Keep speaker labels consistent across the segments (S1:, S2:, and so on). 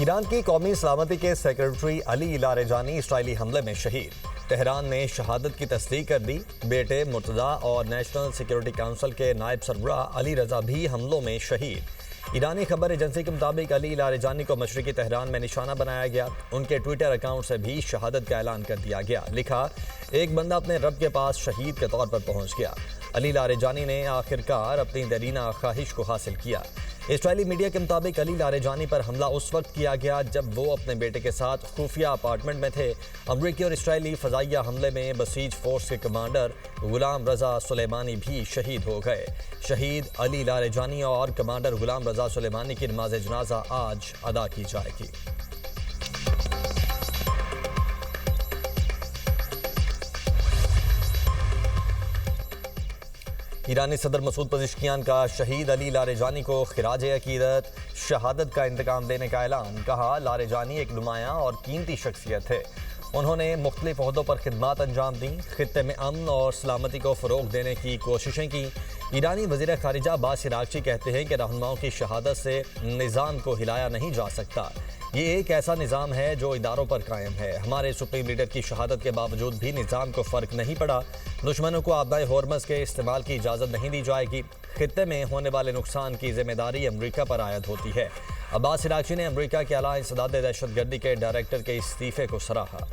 S1: Iran की कौमी सलामती के सेक्रेटरी अली लारेजानी इसराइली हमले में शहीद। तेहरान ने शहादत की तस्दीक कर दी। बेटे मुर्तजा और नेशनल सिक्योरिटी काउंसिल के नायब सरबराह अली रजा भी हमलों में शहीद। ईरानी खबर एजेंसी के मुताबिक अली लारेजानी को मशरिकी तेहरान में निशाना बनाया गया। उनके ट्विटर अकाउंट से भी शहादत का ऐलान कर दिया गया। लिखा, एक बंदा अपने रब के पास शहीद के तौर पर पहुंच गया। अली लारेजानी ने आखिरकार अपनी दरीना ख्वाहिश को हासिल किया। इस्राएली मीडिया के मुताबिक अली लारेजानी पर हमला उस वक्त किया गया जब वो अपने बेटे के साथ खुफिया अपार्टमेंट में थे। अमरीकी और इस्राएली फजाइया हमले में बसीज फोर्स के कमांडर गुलाम रजा सुलेमानी भी शहीद हो गए। शहीद अली लारेजानी और कमांडर गुलाम रजा सुलेमानी की नमाज जनाजा आज अदा की जाएगी। ईरानी सदर मसूद पज़ेश्कियान का शहीद अली लारेजानी को खिराज अकीदत शहादत का इंतकाम देने का ऐलान। कहा, लारेजानी एक नुमायां और कीमती शख्सियत है। उन्होंने मुख्तलिफ ओहदों पर खिदमात अंजाम दी, खित्ते में अमन और सलामती को फ़रोग देने की कोशिशें की। ईरानी वज़ीर ख़ारिजा अब्बास इराक़ची कहते हैं कि रहनुमाओं की शहादत से निज़ाम को हिलाया नहीं जा सकता। ये एक ऐसा निज़ाम है जो इदारों पर कायम है। हमारे सुप्रीम लीडर की शहादत के बावजूद भी निज़ाम को फ़र्क नहीं पड़ा। दुश्मनों को आबदाए हॉर्मज़ के इस्तेमाल की इजाज़त नहीं दी जाएगी। खित्ते में होने वाले नुकसान की जिम्मेदारी अमरीका पर आयद होती है। अब्बास इराक़ची ने अमरीका के आला इंसदाद दहशतगर्दी के डायरेक्टर के इस्तीफ़े को सराहा।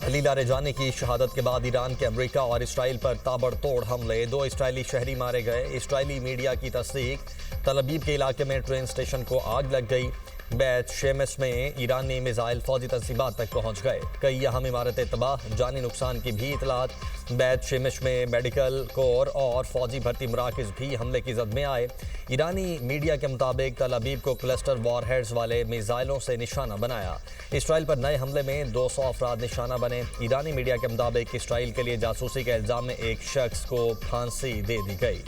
S1: अली लारेजानी की शहादत के बाद ईरान के अमरीका और इसराइल पर ताबड़तोड़ हमले। 2 इसराइली शहरी मारे गए। इसराइली मीडिया की तस्दीक, तल अबीब के इलाके में ट्रेन स्टेशन को आग लग गई। बैत शेमस में ईरानी मिसाइल फौजी तंसीबात तक पहुंच गए। कई अहम इमारतें तबाह, जानी नुकसान की भी इतलात। बैत शेमस में मेडिकल कोर और फौजी भर्ती मराकज़ भी हमले की जद में आए। ईरानी मीडिया के मुताबिक तल अबीब को क्लस्टर वॉरहेड्स वाले मिसाइलों से निशाना बनाया। इसराइल पर नए हमले में 200 अफराद निशाना बने। ईरानी मीडिया के मुताबिक इसराइल के लिए जासूसी के इल्ज़ाम में एक शख्स को फांसी दे दी गई।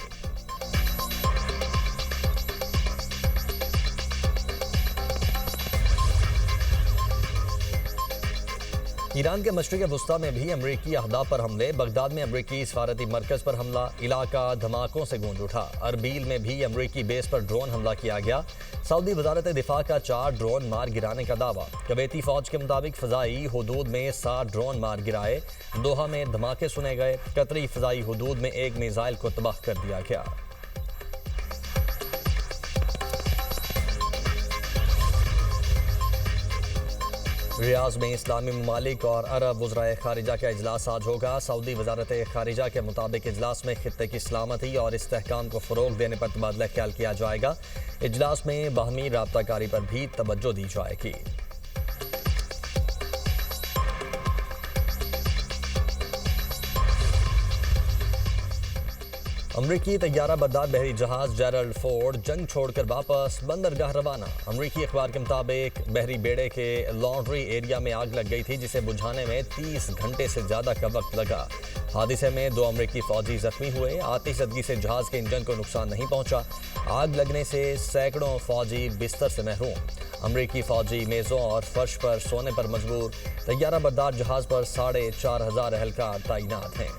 S1: ईरान के मशरिक़ वुस्ता में भी अमरीकी अहदाफ पर हमले। बगदाद में अमरीकी सफारती मरकज़ पर हमला, इलाका धमाकों से गूंज उठा। अरबील में भी अमरीकी बेस पर ड्रोन हमला किया गया। सऊदी वजारत दिफा का 4 ड्रोन मार गिराने का दावा। कुवैती फौज के मुताबिक फ़ज़ाई हुदूद में 7 ड्रोन मार गिराए। दोहा में धमाके सुने गए। कतरी फ़ज़ाई हुदूद में एक मिसाइल को तबाह कर दिया गया। रियाज में इस्लामी ममालिक और अरब वज़राए ख़ारिजा का इजलास आज होगा। सऊदी वजारत ख़ारिजा के मुताबिक इजलास में खित्ते की सलामती और इस्तेहकाम को फ़रोग देने पर तबादला ख्याल किया जाएगा। इजलास में बाहमी राब्ताकारी पर भी तवज्जो दी जाएगी। अमरीकी तैयारा बरदार बहरी जहाज जेरल्ड फोर्ड जंग छोड़कर वापस बंदरगाह रवाना। अमरीकी अखबार के मुताबिक बहरी बेड़े के लॉन्ड्री एरिया में आग लग गई थी, जिसे बुझाने में 30 घंटे से ज़्यादा का वक्त लगा। हादसे में 2 अमरीकी फौजी जख्मी हुए। आतिशज़दगी से जहाज़ के इंजन को नुकसान नहीं पहुंचा। आग लगने से सैकड़ों फौजी बिस्तर से महरूम। अमरीकी फौजी मेज़ों और फर्श पर सोने पर मजबूर। तैयारा बरदार जहाज़ पर 4,500 एहलकार तैनात हैं।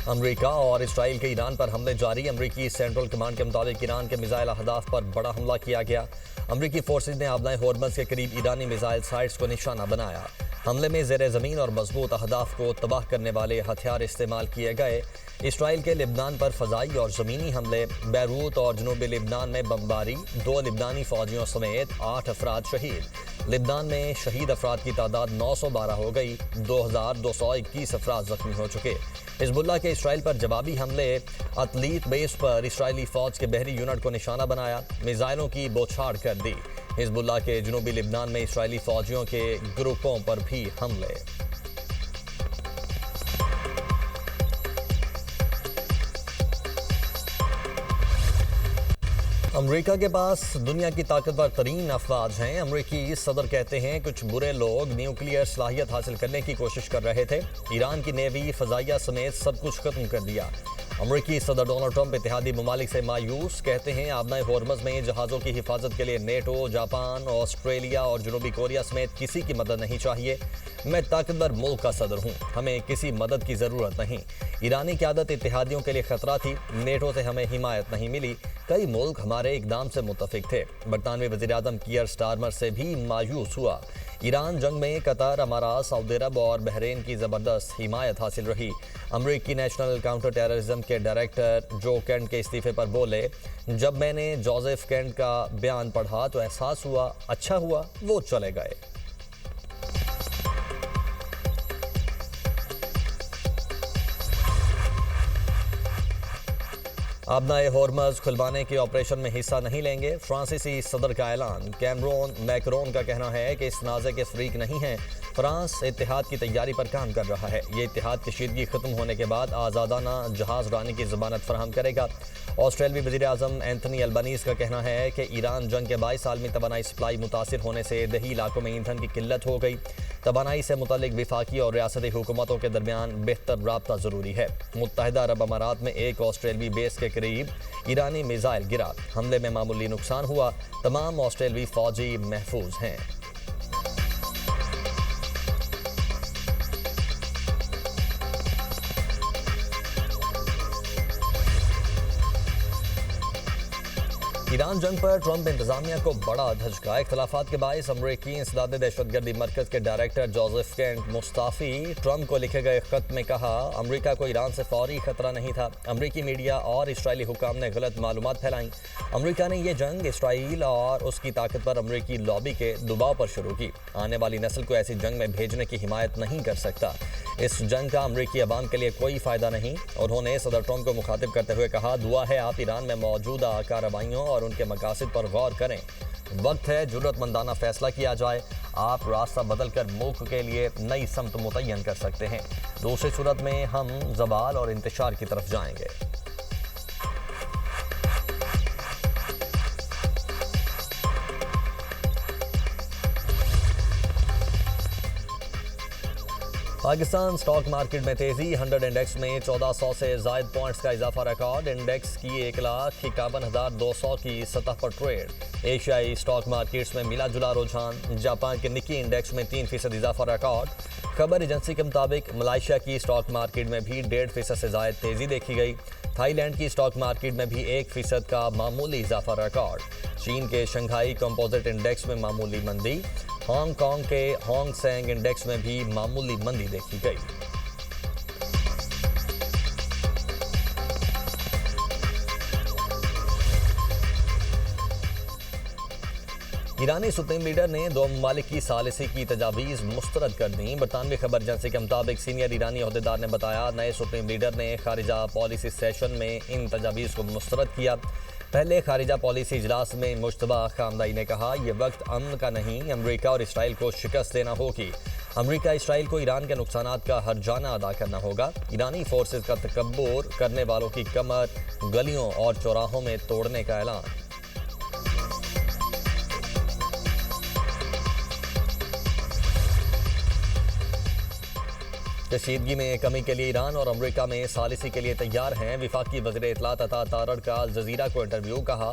S1: अमरीका और इसराइल के ईरान पर हमले जारी। अमरीकी सेंट्रल कमांड के मुताबिक ईरान के मिसाइल अहदाफ पर बड़ा हमला किया गया। अमरीकी फोर्सेज ने आबदाए हॉर्मज़ के करीब ईरानी मिसाइल साइट्स को निशाना बनाया। हमले में ज़ेर ज़मीन और मजबूत अहदाफ को तबाह करने वाले हथियार इस्तेमाल किए गए। इसराइल के लिबनान पर फ़ज़ाई और ज़मीनी हमले। बैरूत और जनूबी लिबनान में बमबारी। 2 लिबनानी फ़ौजियों समेत 8 अफराद शहीद। लिबनान में शहीद अफराद की तादाद 912 हो गई। 2,221 अफराद जख्मी हो चुके। हिज़्बुल्लाह के इसराइल पर जवाबी हमले। अतलीत बेस पर इसराइली फ़ौज के बहरी यूनिट को निशाना बनाया। मिसाइलों की बौछार कर दी। हिज़्बुल्लाह के जनूबी लिबनान में इसराइली फ़ौजियों के ग्रुपों पर भी हमले। अमरीका के पास दुनिया की ताकतवर तरीन अफवाज हैं। अमरीकी सदर कहते हैं कुछ बुरे लोग न्यूक्लियर सलाहियत हासिल करने की कोशिश कर रहे थे। ईरान की नेवी फजाइया समेत सब कुछ खत्म कर दिया। अमेरिकी सदर डोनाल्ड ट्रंप इत्तेहादी ममालिक से मायूस, कहते हैं आबनाए होर्मज में जहाज़ों की हिफाजत के लिए नेटो, जापान, ऑस्ट्रेलिया और जनूबी कोरिया समेत किसी की मदद नहीं चाहिए। मैं ताकतवर मुल्क का सदर हूँ, हमें किसी मदद की ज़रूरत नहीं। ईरानी क़यादत इत्तेहादियों के लिए खतरा थी, नेटो से हमें हिमायत नहीं मिली। कई मुल्क हमारे इकदाम से मुत्तफिक थे। बरतानवी वज़ीर-ए-आज़म कीयर स्टारमर से भी मायूस हुआ। ईरान जंग में कतर, अमारात, सऊदी अरब और बहरीन की ज़बरदस्त हिमायत हासिल रही। अमरीकी नेशनल काउंटर टेररिज्म के डायरेक्टर जो केंट के इस्तीफे पर बोले, जब मैंने जोसेफ केंट का बयान पढ़ा तो एहसास हुआ अच्छा हुआ वो चले गए। आबनाए होर्मज खुलवाने के ऑपरेशन में हिस्सा नहीं लेंगे, फ्रांसीसी सदर का ऐलान। कैमरून मैक्रोन का कहना है कि इस तनाज़े के शरीक नहीं हैं। फ्रांस इत्तेहाद की तैयारी पर काम कर रहा है। ये इत्तेहाद कशीदगी खत्म होने के बाद आज़ादाना जहाज़ रानी की ज़मानत फराहम करेगा। ऑस्ट्रेलियाई वज़ीर-ए-आज़म एंथनी अल्बनीज़ का कहना है कि ईरान जंग के बाइस आलमी तवानाई सप्लाई मुतासिर होने से दही इलाकों में ईंधन की किल्लत हो गई। तवानाई से मुतल्लिक विफाकी और रियासती हुकूमतों के दरमियान बेहतर राब्ता ज़रूरी है। मुत्तहिदा अरब अमारात में एक ऑस्ट्रेलियाई बेस के करीब ईरानी मिसाइल गिरा, हमले में मामूली नुकसान हुआ। तमाम ऑस्ट्रेलियाई फौजी महफूज हैं। ईरान जंग पर ट्रंप इंतजामिया को बड़ा धचका। इख्तलाफात के बायस अमरीकी इंसदाद दहशतगर्दी मरकज के director Joseph Kent Mustafi Trump को लिखे गए खत में कहा, अमरीका को ईरान से फौरी खतरा नहीं था। अमरीकी मीडिया और इसराइली हुकाम ने गलत मालूमात फैलाई। अमरीका ने यह जंग इसराइल और उसकी ताकत पर अमरीकी लॉबी के दबाव पर शुरू की। आने वाली नस्ल को ऐसी जंग में भेजने की हिमायत नहीं कर सकता। इस जंग का अमरीकी अवाम के लिए कोई फ़ायदा नहीं। उन्होंने सदर ट्रंप को मुखातिब करते हुए कहा, दुआ है आप ईरान में मौजूदा कार्रवाइयों और उनके मकासद पर गौर करें। वक्त है जुर्रतमंदाना फैसला किया जाए। आप रास्ता बदल कर मुल्क के लिए नई समत मुतय्यन कर सकते हैं। दूसरी सूरत में हम ज़वाल और इंतशार की तरफ जाएंगे। पाकिस्तान स्टॉक मार्केट में तेजी, 100 इंडेक्स में 1400 से ज़ायद पॉइंट्स का इजाफा रिकॉर्ड। इंडेक्स की 1,51,200 की सतह पर ट्रेड। एशियाई स्टॉक मार्केट्स में मिला जुला रुझान। जापान के निकी इंडेक्स में 3% इजाफा रिकॉर्ड। खबर एजेंसी के मुताबिक मलाइशिया की स्टॉक मार्केट में भी 1.5% से ज़ायद तेजी देखी गई। थाईलैंड की स्टॉक मार्केट में भी 1% का मामूली इजाफा रिकॉर्ड। चीन के शंघाई कंपोजिट इंडेक्स में मामूली मंदी। हांगकांग के हांग सेंग इंडेक्स में भी मामूली मंदी देखी गई। ईरानी सुप्रीम लीडर ने दो ममालिक की सालिसी की तजावीज़ मुस्तरद कर दी। बरतानवी खबर एजेंसी के मुताबिक सीनियर ईरानी अहदेदार ने बताया, नए सुप्रीम लीडर ने खारिजा पॉलिसी सेशन में इन तजावीज़ को मुस्तरद किया। पहले खारिजा पॉलिसी इजलास में मुश्तबा खामदाई ने कहा, यह वक्त अमन का नहीं, अमरीका और इसराइल को शिकस्त देना होगी। अमरीका इसराइल को ईरान के नुकसानात का हर्जाना अदा करना होगा। ईरानी फोर्सेज का तकब्बुर करने वालों की कमर गलियों और चौराहों में तोड़ने का ऐलान। कशीदगी में कमी के लिए ईरान और अमरीका में सालिसी के लिए तैयार हैं। विफाकी वज़ीर इत्तलात अता तारड़ का अल जज़ीरा को इंटरव्यू। कहा,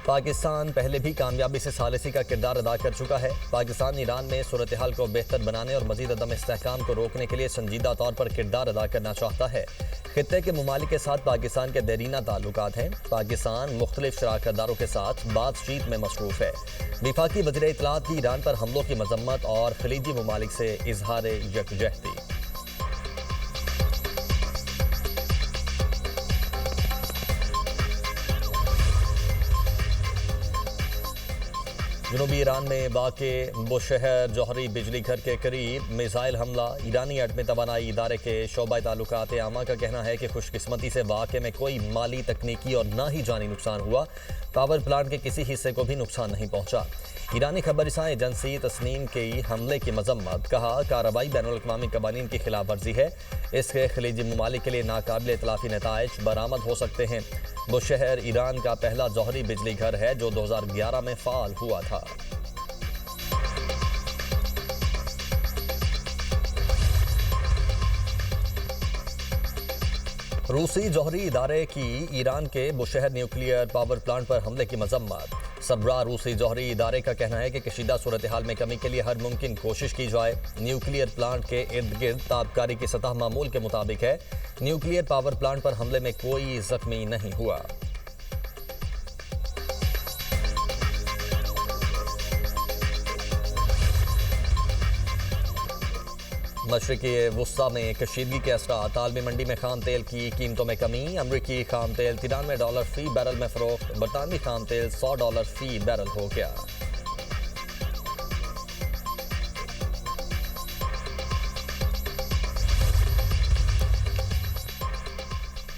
S1: पाकिस्तान पहले भी कामयाबी से सालिसी का किरदार अदा कर चुका है। पाकिस्तान ईरान में सूरत हाल को बेहतर बनाने और मज़ीद अदम इस्तेहकाम को रोकने के लिए संजीदा तौर पर किरदार अदा करना चाहता है। खित्ते के ममालिक के साथ पाकिस्तान के देरीना ताल्लुकात हैं। पाकिस्तान मुख्तलिफ शराकतदारों के साथ बातचीत में मसरूफ़ है। विफाकी वज़ीर इत्तलात की ईरान पर हमलों की मजम्मत और खलीजी ममालिक से इजहार यकजहती। जनूबी ईरान में वाक़े बुशहर जौहरी बिजली घर के करीब मिसाइल हमला। ईरानी एटमी तवानाई इदारे के शोबा ताल्लुकात आमा का कहना है कि खुशकिस्मती से वाक़े में कोई माली, तकनीकी और ना ही जानी नुकसान हुआ। पावर प्लांट के किसी हिस्से को भी नुकसान नहीं पहुंचा। ईरानी खबरसां एजेंसी तस्नीम के हमले की मजम्मत। कहा, कार्रवाई बैनुल-अक़वामी कवानीन की खिलाफ वर्जी है। इसके खलीजी ममालिक के लिए नाकाबिल इतलाफी नताइज बरामद हो सकते हैं। बुशहर ईरान का पहला जौहरी बिजली घर है जो 2011 में फ़ाल हुआ था। रूसी जौहरी इदारे की ईरान के बुशहर न्यूक्लियर पावर प्लांट पर हमले की मजम्मत। सरबराह रूसी जौहरी इदारे का कहना है कि कशीदा सूरत हाल में कमी के लिए हर मुमकिन कोशिश की जाए। न्यूक्लियर प्लांट के इर्द गिर्द ताबकारी की सतह मामूल के मुताबिक है। न्यूक्लियर पावर प्लांट पर हमले में कोई जख्मी नहीं हुआ। मशरिकी वुस्ता में कशीदगी के असरात। आलमी मंडी में खाम तेल की कीमतों में कमी। अमरीकी खाम तेल $93 फी बैरल में फरोख्त। बरतानवी खाम तेल $100 फी बैरल हो गया।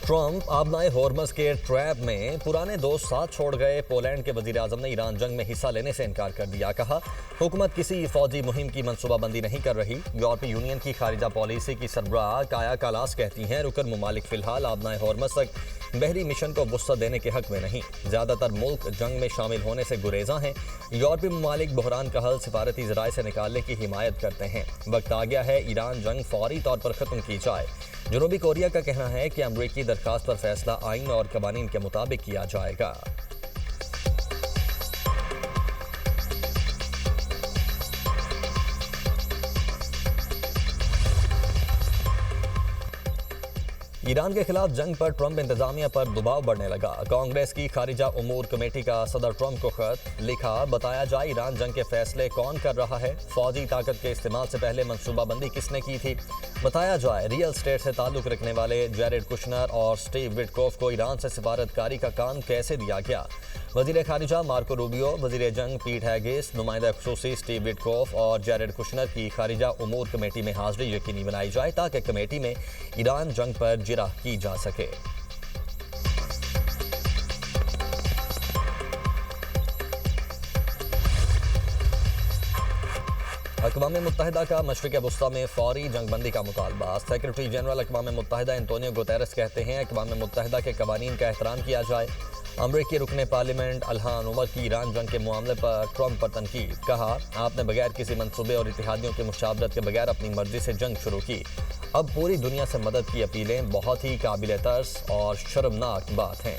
S1: ट्रंप आबनाए हॉर्मस के ट्रैप में पुराने दोस्त साथ छोड़ गए। पोलैंड के वजीर आजम ने ईरान जंग में हिस्सा लेने से इनकार कर दिया। कहा, हुकूमत किसी फौजी मुहिम की मनसूबाबंदी नहीं कर रही। यूरोपीय यूनियन की खारिजा पॉलिसी की सरबराह काया कालास कहती हैं रुकन मुमालिक फिलहाल आबनाए हॉर्मस तक बहरी मिशन को वुस्ता देने के हक में नहीं। ज्यादातर मुल्क जंग में शामिल होने से गुरेजा हैं। यूरोपीय ममालिक बहरान का हल सिफारती जराए से निकालने की हिमायत करते हैं। वक्त आ गया है ईरान जंग फौरी तौर पर खत्म की जाए। जनूबी कोरिया का कहना है कि अमरीकी दरखास्त पर फैसला आइन और कवानीन के मुताबिक किया जाएगा। ईरान के खिलाफ जंग पर ट्रंप इंतजामिया पर दबाव बढ़ने लगा। कांग्रेस की खारिजा उमूर कमेटी का सदर ट्रंप को खत लिखा। बताया जाए ईरान जंग के फैसले कौन कर रहा है। फौजी ताकत के इस्तेमाल से पहले मनसूबाबंदी किसने की थी। बताया जाए रियल स्टेट से ताल्लुक रखने वाले जैरेड कुशनर और स्टीव विटकोफ को ईरान से सिफारतकारी का काम कैसे दिया गया। वजीर खारिजा मार्को रूबियो, वजीर जंग पीट हैगिस, नुमाइंदा खुसूसी स्टीव विटकोफ और जैरेड कुशनर की खारिजा उमूर कमेटी में हाजिरी यकीनी बनाई जाए ताकि कमेटी में ईरान जंग पर जिरह की जा सके। अक़वाम मुत्तहिदा का मशरिक़ वुस्ता में फौरी जंगबंदी का मुतालबा। सेक्रेटरी जनरल अक़वाम मुत्तहिदा एंटोनियो गुतेरेस कहते हैं अक़वाम मुत्तहिदा के कवानीन का एहतराम किया जाए। अमरीकी रुकने पार्लियामेंट अल्हान उमर की ईरान जंग के मामले पर ट्रंप पर तनकीद। कहा, आपने बगैर किसी मंसूबे और इत्तेहादियों की मुशावरत के बगैर अपनी मर्जी से जंग शुरू की। अब पूरी दुनिया से मदद की अपीलें बहुत ही काबिल तर्स और शर्मनाक बात हैं।